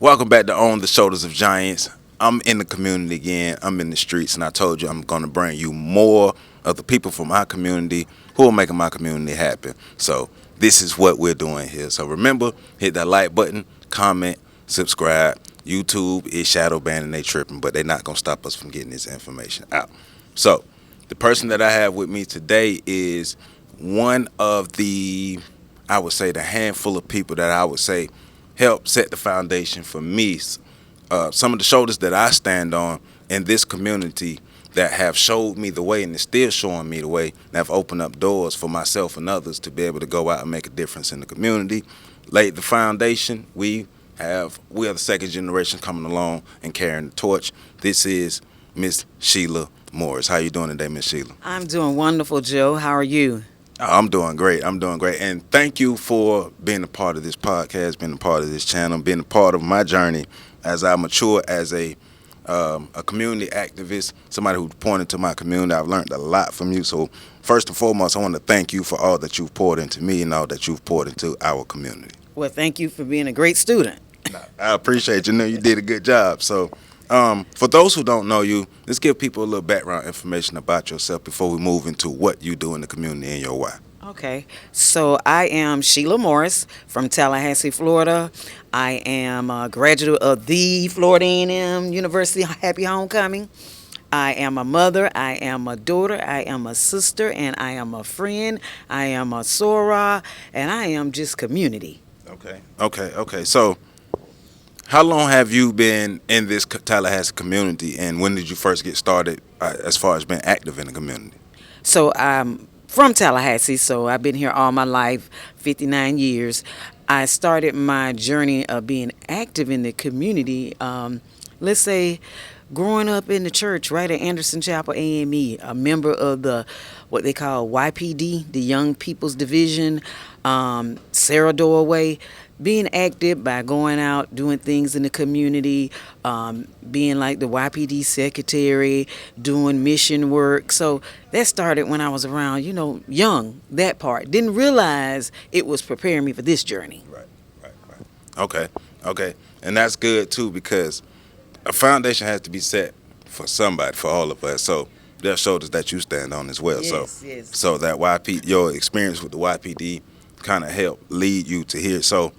Welcome back to On the Shoulders of Giants. I'm in the community again. I'm in the streets, and I told you I'm going to bring you more of the people from my community who are making my community happy. So this is what we're doing here. So remember, hit that like button, comment, subscribe. YouTube is shadow banning, they tripping, but they're not going to stop us from getting this information out. So the person that I have with me today is one of the, I would say, the handful of people that I would say help set the foundation for me. Some of the shoulders that I stand on in this community that have showed me the way and is still showing me the way and have opened up doors for myself and others to be able to go out and make a difference in the community. Laid the foundation. We are the second generation coming along and carrying the torch. This is Miss Shelia Morris. How you doing today, Miss Shelia? I'm doing wonderful, Joe. How are you? I'm doing great. And thank you for being a part of this podcast, being a part of this channel, being a part of my journey as I mature as a community activist, somebody who pointed to my community. I've learned a lot from you. So first and foremost, I want to thank you for all that you've poured into me and all that you've poured into our community. Well, thank you for being a great student. I appreciate you. You did a good job. So for those who don't know you, let's give people a little background information about yourself before we move into what you do in the community and your why. Okay, so I am Shelia Morris from Tallahassee, Florida. I am a graduate of the Florida A&M University Happy Homecoming. I am a mother, I am a daughter, I am a sister, and I am a friend. I am a soror, and I am just community. Okay. So how long have you been in this Tallahassee community, and when did you first get started as far as being active in the community? So I'm from Tallahassee, so I've been here all my life, 59 years. I started my journey of being active in the community, let's say, growing up in the church right at Anderson Chapel AME, a member of the what they call YPD, the Young People's Division, Sarah Doorway, being active by going out, doing things in the community, being like the YPD secretary, doing mission work. So that started when I was around, young, that part. Didn't realize it was preparing me for this journey. Right. Okay. And that's good, too, because a foundation has to be set for somebody, for all of us. So there are shoulders that you stand on as well. Yes. So that your experience with the YPD kind of helped lead you to here. So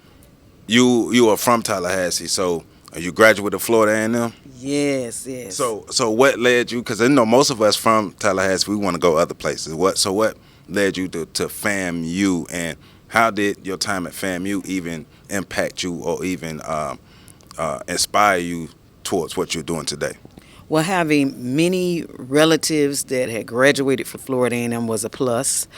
you are from Tallahassee. So are you graduate of Florida A&M? Yes. So what led you? Because I know most of us from Tallahassee, we want to go other places. What led you to FAMU, and how did your time at FAMU even impact you or even inspire you towards what you're doing today? Well, having many relatives that had graduated from Florida A&M was a plus.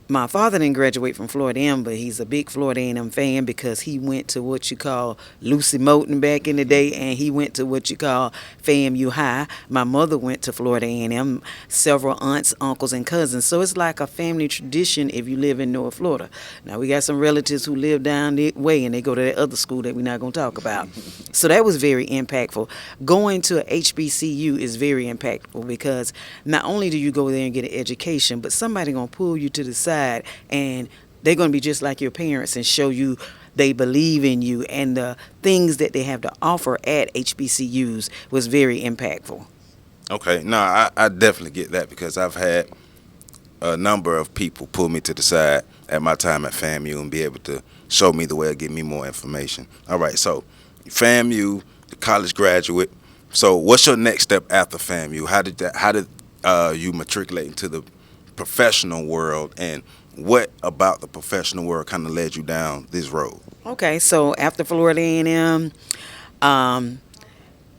My father didn't graduate from Florida A&M, but he's a big Florida A&M fan because he went to what you call Lucy Moulton back in the day, and he went to what you call FAMU High. My mother went to Florida A&M, several aunts, uncles, and cousins. So it's like a family tradition if you live in North Florida. Now, we got some relatives who live down the way, and they go to that other school that we're not going to talk about. So that was very impactful. Going to a HBCU is very impactful because not only do you go there and get an education, but somebody going to pull you to the side, and they're going to be just like your parents and show you they believe in you, and the things that they have to offer at HBCUs was very impactful. Okay, no, I definitely get that because I've had a number of people pull me to the side at my time at FAMU and be able to show me the way to give me more information. All right, so FAMU, the college graduate. So what's your next step after FAMU? How did you matriculate into the professional world, and what about the professional world kind of led you down this road? Okay, so after Florida A&M,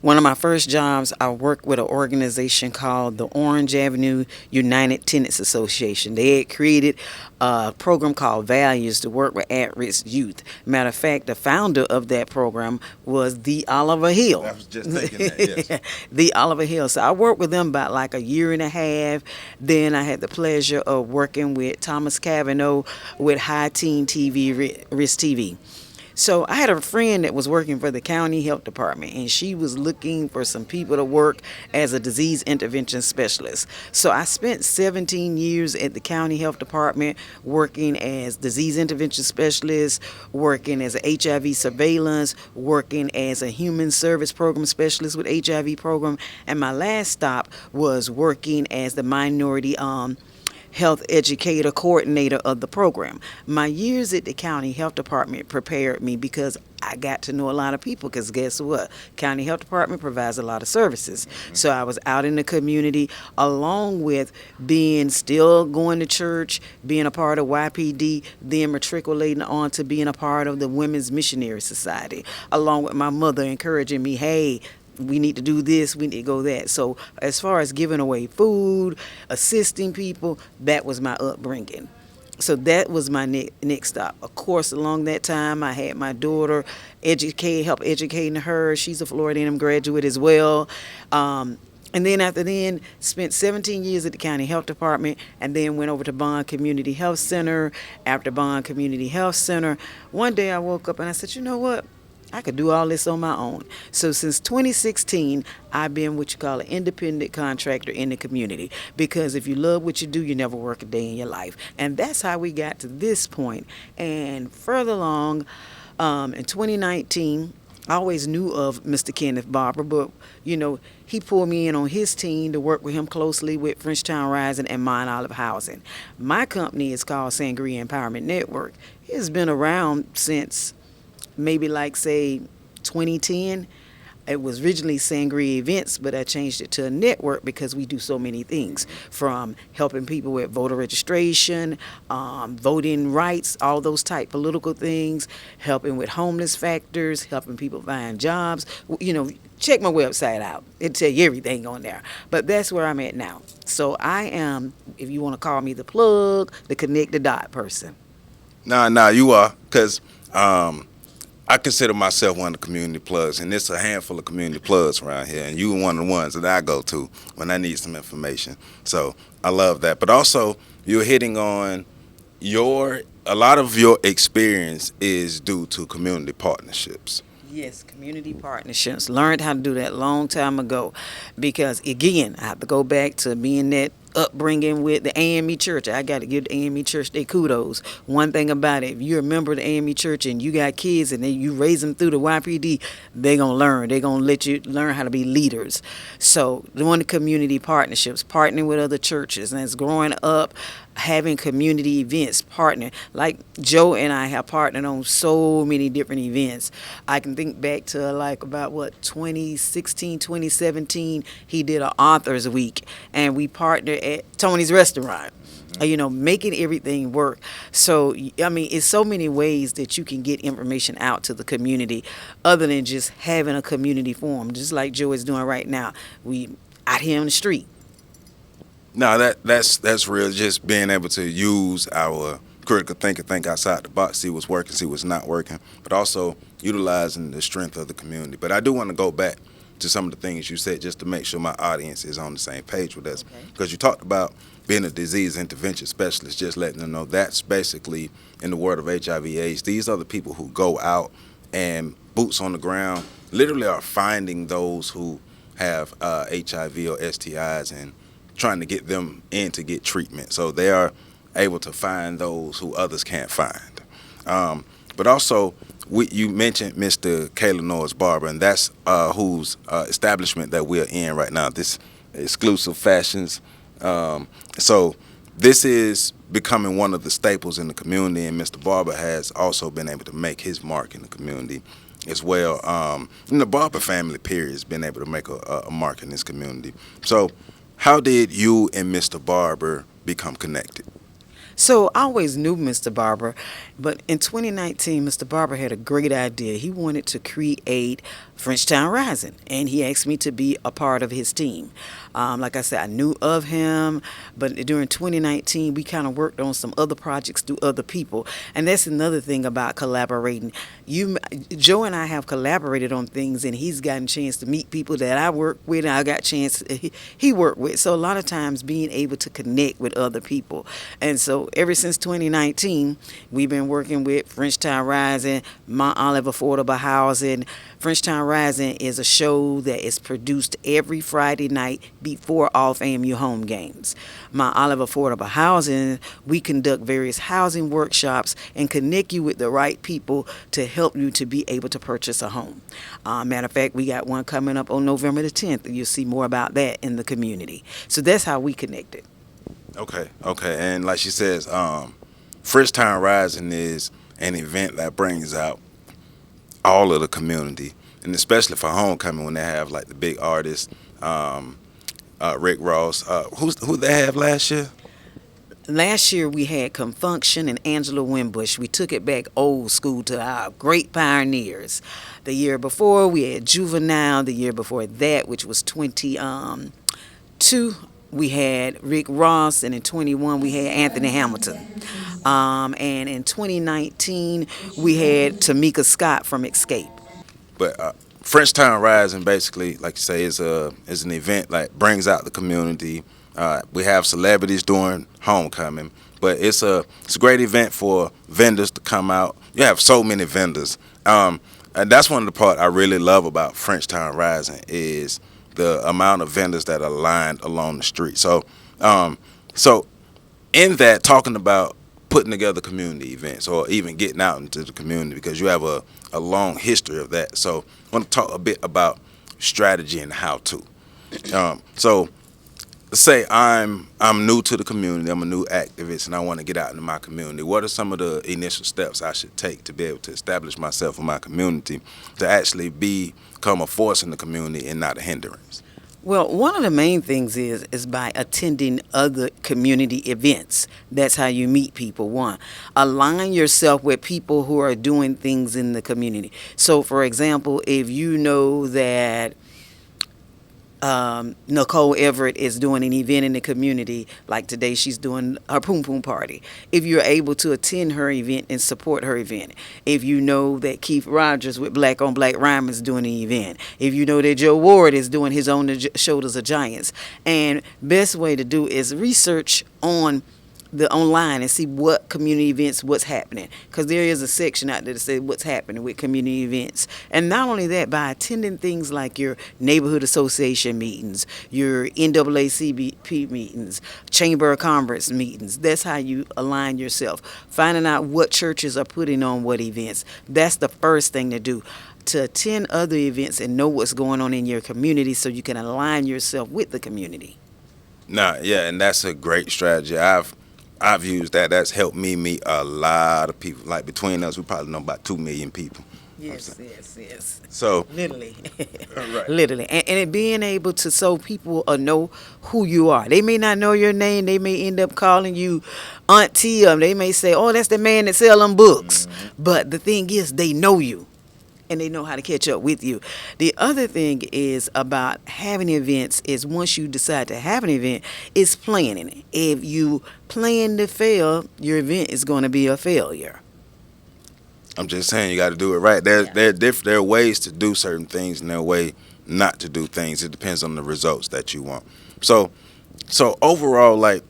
one of my first jobs, I worked with an organization called the Orange Avenue United Tenants Association. They had created a program called Values to work with at-risk youth. Matter of fact, the founder of that program was the Oliver Hill. I was just thinking that, yes. The Oliver Hill. So I worked with them about like a year and a half. Then I had the pleasure of working with Thomas Cavanaugh with High Teen TV, Risk TV. So I had a friend that was working for the county health department, and she was looking for some people to work as a disease intervention specialist. So I spent 17 years at the county health department working as disease intervention specialist, working as a HIV surveillance, working as a human service program specialist with HIV program, and my last stop was working as the minority health educator coordinator of the program. My years at the county health department prepared me because I got to know a lot of people, because guess what? County health department provides a lot of services. So I was out in the community along with being still going to church, being a part of YPD, then matriculating on to being a part of the Women's Missionary Society, along with my mother encouraging me, hey, we need to do this, we need to go that. So as far as giving away food, assisting people, that was my upbringing. So that was my next stop. Of course, along that time, I had my daughter, help educating her. She's a Florida A&M graduate as well. And then after then, spent 17 years at the county health department, and then went over to Bond Community Health Center. After Bond Community Health Center, one day I woke up and I said, you know what? I could do all this on my own. So since 2016, I've been what you call an independent contractor in the community. Because if you love what you do, you never work a day in your life. And that's how we got to this point. And further along, in 2019, I always knew of Mr. Kenneth Barber, but, he pulled me in on his team to work with him closely with Frenchtown Rising and Mine Olive Housing. My company is called Sangria Empowerment Network. It's been around since maybe say 2010. It was originally Sangria Events, but I changed it to a network because we do so many things, from helping people with voter registration, voting rights, all those type political things, helping with homeless factors, helping people find jobs. Check my website out. It'll tell you everything on there. But that's where I'm at now. So I am, if you want to call me the plug, the connect the dot person. Nah, you are, because I consider myself one of the community plugs, and there's a handful of community plugs around here, and you're one of the ones that I go to when I need some information. So I love that. But also, you're hitting on a lot of your experience is due to community partnerships. Yes, community partnerships. Learned how to do that long time ago, because again, I have to go back to being that upbringing with the AME Church. I got to give the AME Church their kudos. One thing about it, if you're a member of the AME Church and you got kids and you raise them through the YPD, they're going to learn. They're going to let you learn how to be leaders. So doing the community partnerships, partnering with other churches, and it's growing up, having community events, partnering. Like Joe and I have partnered on so many different events. I can think back to about 2016, 2017, he did an author's week, and we partnered at Tony's Restaurant. Making everything work. So, it's so many ways that you can get information out to the community other than just having a community forum, just like Joe is doing right now. We out here on the street. No, that's real. Just being able to use our critical thinking, think outside the box, see what's working, see what's not working, but also utilizing the strength of the community. But I do want to go back to some of the things you said just to make sure my audience is on the same page with us. Because you talked about being a disease intervention specialist, just letting them know that's basically, in the world of HIV/AIDS, these are the people who go out and boots on the ground literally are finding those who have HIV or STIs and trying to get them in to get treatment. So they are able to find those who others can't find. But also, you mentioned Mr. Kayla Norris Barber, and that's whose establishment that we're in right now, this Exclusive Fashions. So this is becoming one of the staples in the community, and Mr. Barber has also been able to make his mark in the community as well. The Barber family, period, has been able to make a mark in this community. So how did you and Mr. Barber become connected? So I always knew Mr. Barber, but in 2019, Mr. Barber had a great idea. He wanted to create Frenchtown Rising, and he asked me to be a part of his team. Like I said, I knew of him, but during 2019, we kind of worked on some other projects through other people, and that's another thing about collaborating. Joe and I have collaborated on things, and he's gotten a chance to meet people that I work with, and I got a chance he worked with. So a lot of times being able to connect with other people, and so So ever since 2019, we've been working with Frenchtown Rising, Mount Olive Affordable Housing. Frenchtown Rising is a show that is produced every Friday night before all FAMU home games. Mount Olive Affordable Housing, we conduct various housing workshops and connect you with the right people to help you to be able to purchase a home. Matter of fact, we got one coming up on November the 10th. You'll see more about that in the community. So that's how we connected. Okay, and like she says, Frenchtown Rising is an event that brings out all of the community, and especially for homecoming when they have like the big artists, Rick Ross. Who they have last year? Last year we had Confunction and Angela Wimbush. We took it back old school to our great pioneers. The year before we had Juvenile. The year before that, which was 22, we had Rick Ross, and in 21 we had Anthony Hamilton. And in 2019 we had Tamika Scott from Escape. But Frenchtown Rising, basically, like you say, is an event like brings out the community. We have celebrities during homecoming, but it's a great event for vendors to come out. You have so many vendors, and that's one of the part I really love about Frenchtown Rising is the amount of vendors that are lined along the street. So in that, talking about putting together community events or even getting out into the community, because you have a long history of that. So I want to talk a bit about strategy and how to. So let's say I'm new to the community, I'm a new activist, and I want to get out into my community. What are some of the initial steps I should take to be able to establish myself in my community to actually become a force in the community and not a hindrance? Well, one of the main things is by attending other community events. That's how you meet people. One, align yourself with people who are doing things in the community. So, for example, if you know that Nicole Everett is doing an event in the community, like today she's doing her Poom Poom Party. If you're able to attend her event and support her event. If you know that Keith Rogers with Black on Black Rhyme is doing an event. If you know that Joe Ward is doing his own The Shoulders of Giants. And best way to do is research on the online and see what community events, what's happening, because there is a section out there that says what's happening with community events. And not only that, by attending things like your neighborhood association meetings, your NAACP meetings, Chamber of Commerce meetings, that's how you align yourself. Finding out what churches are putting on what events, that's the first thing to do, to attend other events and know what's going on in your community so you can align yourself with the community. Yeah, and that's a great strategy. I've used that. That's helped me meet a lot of people. Like between us, we probably know about 2 million people. Yes. So literally, right. literally, and it being able to so people know who you are. They may not know your name. They may end up calling you auntie, or they may say, "Oh, that's the man that sell them books." Mm-hmm. But the thing is, they know you. And they know how to catch up with you. The other thing is about having events is once you decide to have an event, it's planning it. If you plan to fail, your event is going to be a failure. I'm just saying you got to do it right. There are ways to do certain things and there are ways not to do things. It depends on the results that you want. So overall, like,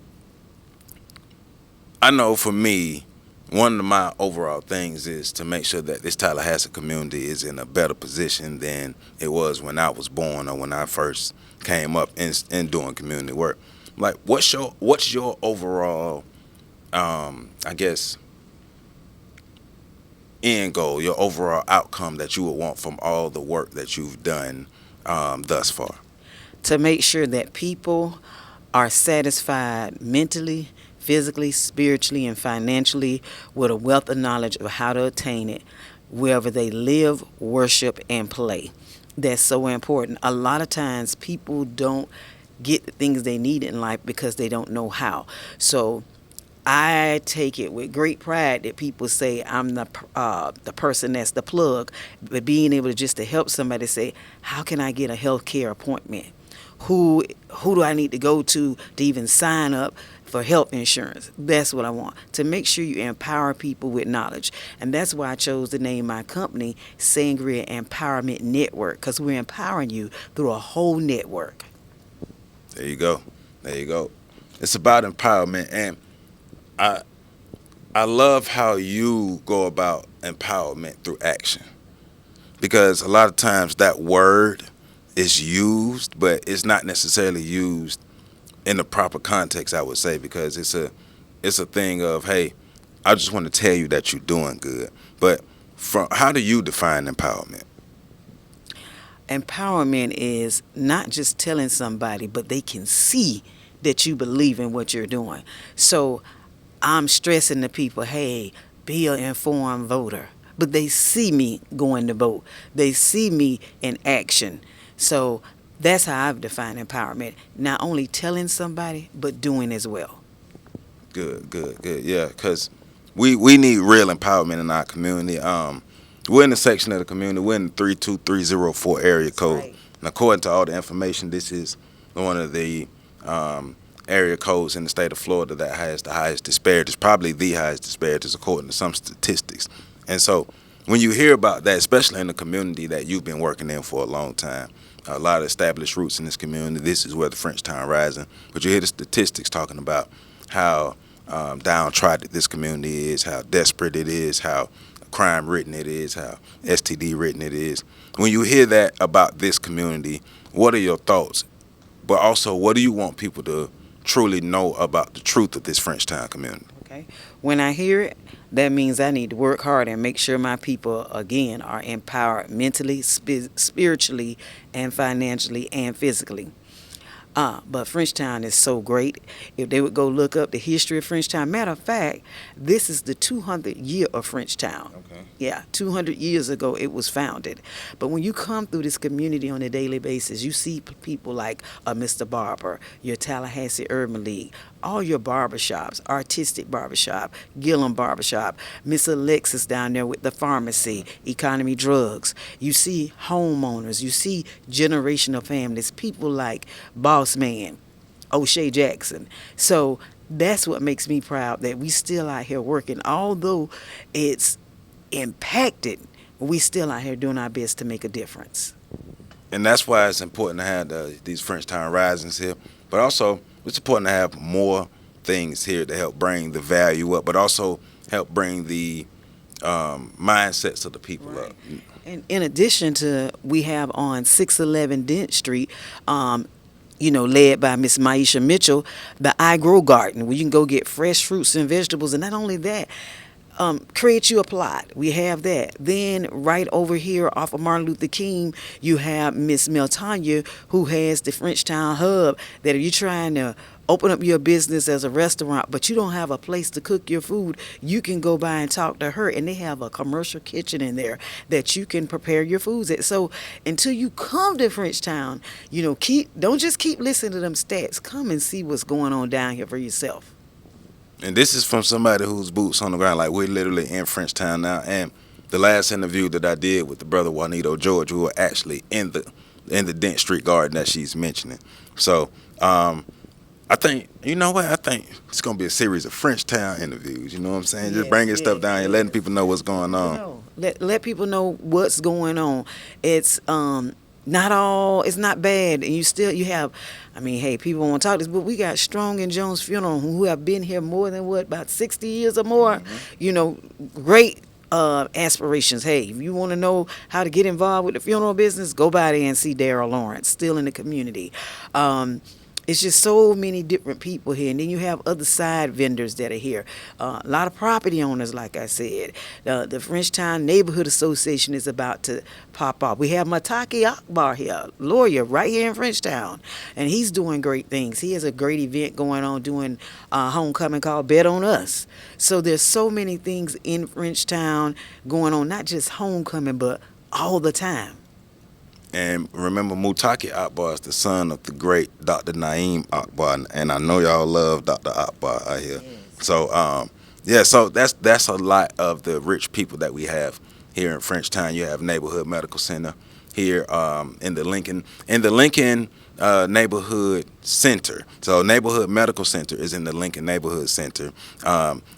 I know for me, one of my overall things is to make sure that this Tallahassee community is in a better position than it was when I was born or when I first came up in doing community work. Like, what's your overall, I guess, end goal, your overall outcome that you would want from all the work that you've done thus far? To make sure that people are satisfied mentally, physically, spiritually, and financially with a wealth of knowledge of how to attain it wherever they live, worship, and play. That's so important. A lot of times people don't get the things they need in life because they don't know how. So I take it with great pride that people say I'm the person that's the plug, but being able to just to help somebody say, how can I get a health care appointment? Who do I need to go to even sign up for health insurance? That's what I want, to make sure you empower people with knowledge. And that's why I chose to name my company Sangria Empowerment Network, because we're empowering you through a whole network. There you go. It's about empowerment. And I I love how you go about empowerment through action, because a lot of times that word is used, but it's not necessarily used in the proper context, I would say, because it's a thing of, hey, I just want to tell you that you're doing good. But from how do you define empowerment? Empowerment is not just telling somebody, but they can see that you believe in what you're doing. So I'm stressing to people, hey, be an informed voter. But they see me going to vote. They see me in action. So that's how I've defined empowerment. Not only telling somebody, but doing as well. Good, good, good. Yeah, because we need real empowerment in our community. We're in the section of the community. We're in the 32304 area That's code. right. And according to all the information, this is one of the area codes in the state of Florida that has the highest disparities, probably the highest disparities according to some statistics. And so when you hear about that, especially in the community that you've been working in for a long time, a lot of established roots in this community, this is where the Frenchtown Rising, but you hear the statistics talking about how downtrodden this community is, how desperate it is, how crime ridden it is, how STD ridden it is. When you hear that about this community, what are your thoughts? But also, what do you want people to truly know about the truth of this Frenchtown community? Okay. When I hear it, that means I need to work hard and make sure my people, again, are empowered mentally, spiritually, and financially and physically. But Frenchtown is so great. If they would go look up the history of Frenchtown, matter of fact, this is the 200th year of Frenchtown. Okay. Yeah, 200 years ago it was founded. But when you come through this community on a daily basis, you see people like Mr. Barber, your Tallahassee Urban League, all your barbershops, Artistic Barbershop, Gillum Barbershop, Miss Alexis down there with the pharmacy, Economy Drugs. You see homeowners, you see generational families, people like Boss Man, O'Shea Jackson. So that's what makes me proud that we still out here working, although it's impacted, we still out here doing our best to make a difference. And that's why it's important to have these Frenchtown Risings here. But also, it's important to have more things here to help bring the value up, but also help bring the mindsets of the people up. And in addition to, we have on 611 Dent Street, led by Miss Maisha Mitchell, the I Grow Garden, where you can go get fresh fruits and vegetables. And not only that, create you a plot. We have that. Then right over here off of Martin Luther King, you have Miss Meltanya, who has the Frenchtown Hub, that if you're trying to open up your business as a restaurant, but you don't have a place to cook your food, you can go by and talk to her, and they have a commercial kitchen in there that you can prepare your foods at. So until you come to Frenchtown, don't just keep listening to them stats. Come and see what's going on down here for yourself. And this is from somebody who's boots on the ground. Like, we're literally in Frenchtown now. And the last interview that I did with the brother Juanito George, we were actually in the Dent Street Garden that she's mentioning. So I think, you know what? I think it's going to be a series of Frenchtown interviews. You know what I'm saying? Just bringing stuff down here, letting people know what's going on. Let people know what's going on. It's it's not bad, and you have, hey, people want to talk this, but we got Strong and Jones Funeral who have been here more than about 60 years or more. Great aspirations. Hey, if you want to know how to get involved with the funeral business, go by there and see Daryl Lawrence, still in the community. It's just so many different people here. And then you have other side vendors that are here. A lot of property owners, like I said. The Frenchtown Neighborhood Association is about to pop off. We have Mataki Akbar here, lawyer, right here in Frenchtown. And he's doing great things. He has a great event going on doing homecoming called Bet on Us. So there's so many things in Frenchtown going on, not just homecoming, but all the time. And remember, Mutaki Akbar is the son of the great Dr. Naeem Akbar, and I know y'all love Dr. Akbar out here. Yes. So, so that's a lot of the rich people that we have here in Frenchtown. You have Neighborhood Medical Center here in the Lincoln Neighborhood Center. So Neighborhood Medical Center is in the Lincoln Neighborhood Center.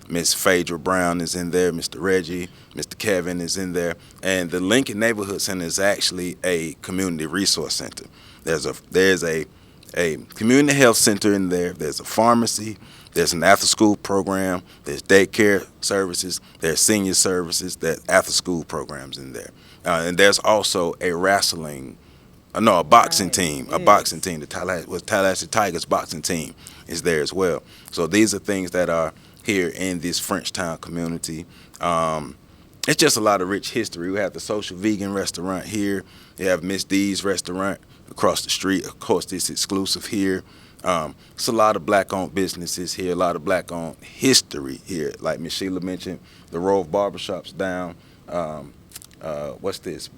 Miss Phaedra Brown is in there. Mr. Reggie, Mr. Kevin is in there. And the Lincoln Neighborhood Center is actually a community resource center. There's a community health center in there. There's a pharmacy. There's an after-school program. There's daycare services. There's senior services. There's after-school programs in there. And there's also a wrestling, no, a boxing team. A boxing team. The Tallahassee Tigers boxing team is there as well. So these are things that are here in this Frenchtown community. It's just a lot of rich history. We have the Social Vegan Restaurant here. You have Miss D's Restaurant across the street. Of course, this exclusive here. It's a lot of black-owned businesses here, a lot of black-owned history here. Like Miss Shelia mentioned, the row of barbershops down, what's this?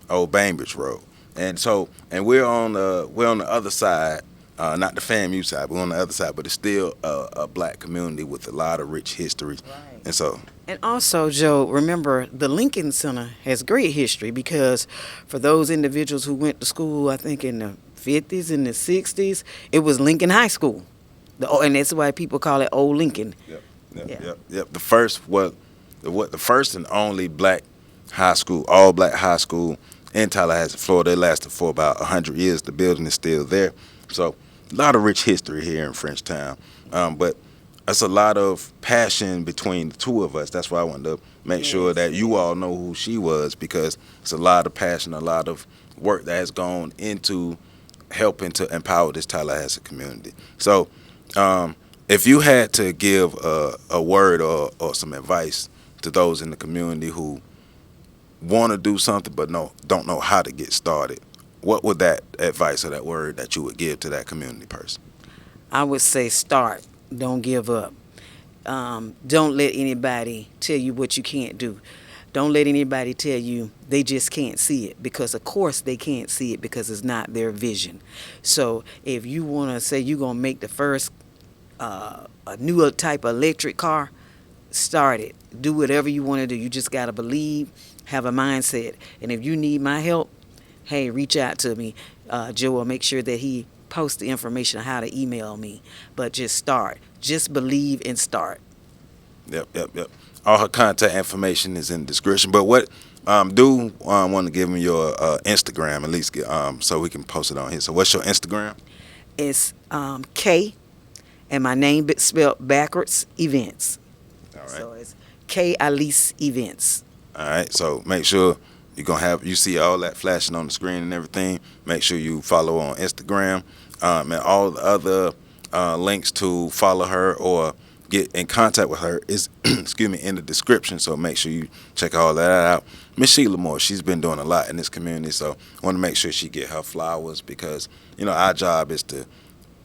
Old Bainbridge Road. And we're on the other side, not the FAMU side, we're on the other side, but it's still a black community with a lot of rich history. Right. And also, Joe, remember the Lincoln Center has great history because for those individuals who went to school, I think in the 50s and the 60s, it was Lincoln High School. And that's why people call it Old Lincoln. Yep. The first and only black high school, all black high school in Tallahassee, Florida. It lasted for about 100 years. The building is still there. So a lot of rich history here in Frenchtown. But that's a lot of passion between the two of us. That's why I wanted to make sure that you all know who she was, because it's a lot of passion, a lot of work that has gone into helping to empower this Tallahassee community. So if you had to give a word or some advice to those in the community who want to do something but don't know how to get started, what would that advice or that word that you would give to that community person? I would say start. Don't give up. Don't let anybody tell you what you can't do. Don't let anybody tell you they just can't see it, because of course they can't see it because it's not their vision. So if you want to say you're going to make the first a newer type of electric car, start it. Do whatever you want to do. You just got to believe, have a mindset. And if you need my help, hey, reach out to me. Joe will make sure that he posts the information on how to email me. But just start. Just believe and start. Yep. All her contact information is in the description. But what want to give me your Instagram, at least so we can post it on here. So what's your Instagram? It's K, and my name spelled backwards, Events. All right. So it's K Alice Events. All right. So make sure you see all that flashing on the screen and everything. Make sure you follow on Instagram, and all the other links to follow her or get in contact with her is in the description. So make sure you check all that out. Miss Shelia Moore, she's been doing a lot in this community, so I want to make sure she get her flowers, because our job is to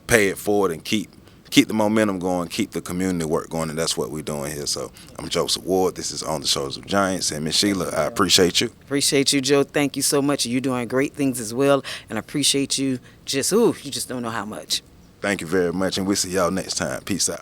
pay it forward and keep the momentum going, keep the community work going, and that's what we're doing here. So I'm Joseph Ward. This is On the Shoulders of Giants, and Miss Shelia, I appreciate you. Appreciate you, Joe. Thank you so much. You're doing great things as well, and I appreciate you. You just don't know how much. Thank you very much, and we'll see y'all next time. Peace out.